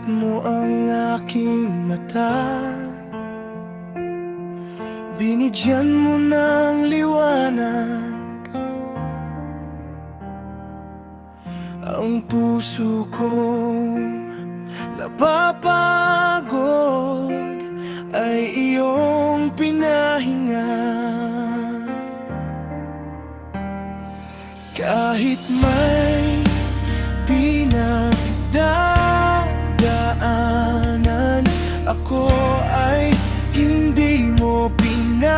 mo ang aking mata, binigyan mo ng liwanag ang puso kong napapagod ay iyong pinahinga. Kahit may pinagdadaanan, ako ay hindi mo pinabayaan.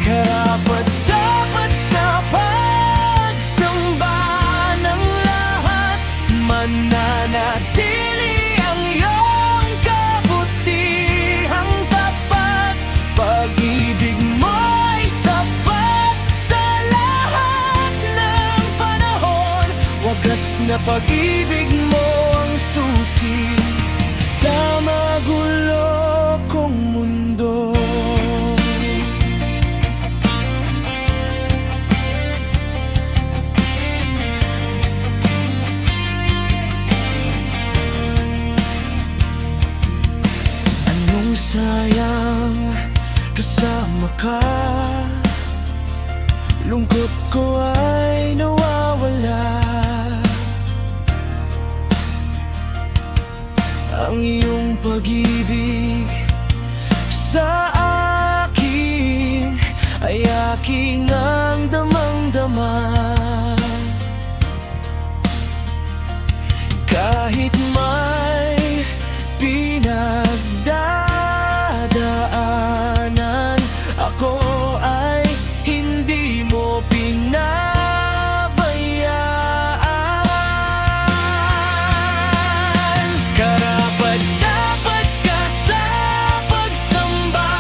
Karapat-dapat sa pagsamba ng lahat, mananatili ang iyong kabutihang tapat. Pag-ibig mo ay sapat sa lahat ng panahon, wagas na pag-ibig mo ang susi sa magulo kong mundo. Anong sayang kasama ka, lungkot ko ay nawawala. Ang iyong pag-ibig sa akin ay aking ang damang-dama. Kahit may pinagdadaanan, ako ay hindi mo pinabayaan. Karapat-dapat ka sa pagsamba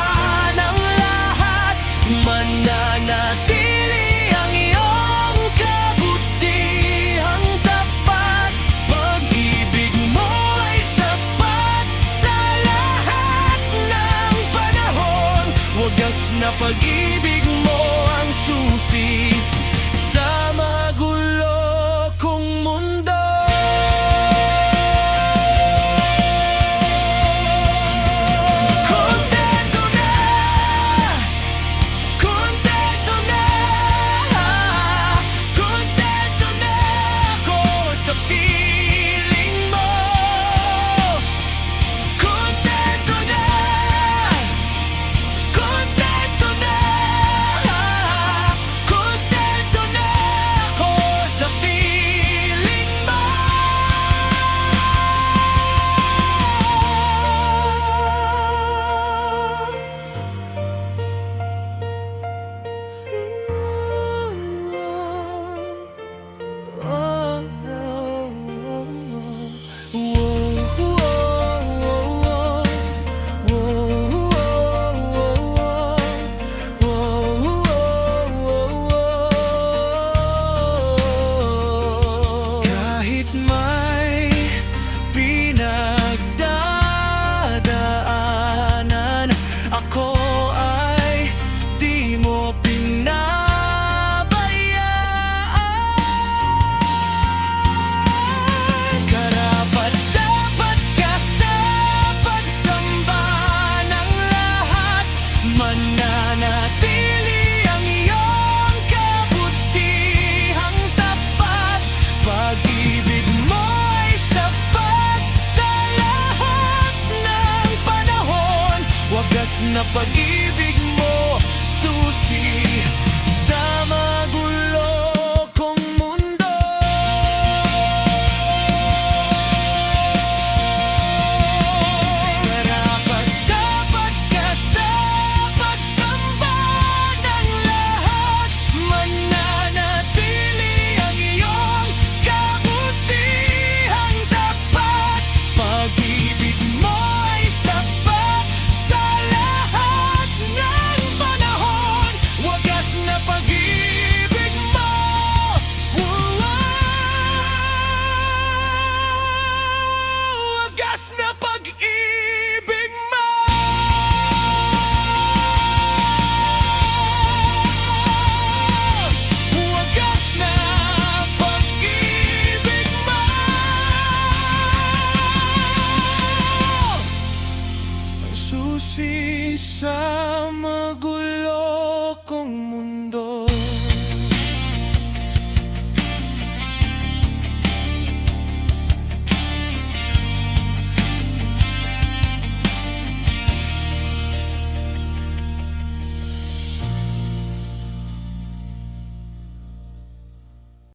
ng lahat, mananatili ang iyong kabutihang tapat. Pag-ibig mo ay sapat sa lahat ng panahon, wagas na pag-ibig mo ang susi sa magulo kong mundo. Kontento na, kontento na, kontento na ako sa feeling mo. Kontento na, kontento na, kontento na ako sa feeling mo. Kahit may pinagdadaanan, ako ay di mo pinabayaan. Karapat-dapat ka sa pagsamba ng lahat, mananatili ang iyong kabutihang tapat. Pag-ibig mo ay sapat sa lahat ng panahon, wagas na pag-ibig mo susi sa magulo kong mundo. Karapat-dapat ka sa pagsamba ng lahat, mananatili ang iyong kabutihang tapat. Pag-ibig mo ay sapat sa lahat susi sa magulo kong mundo.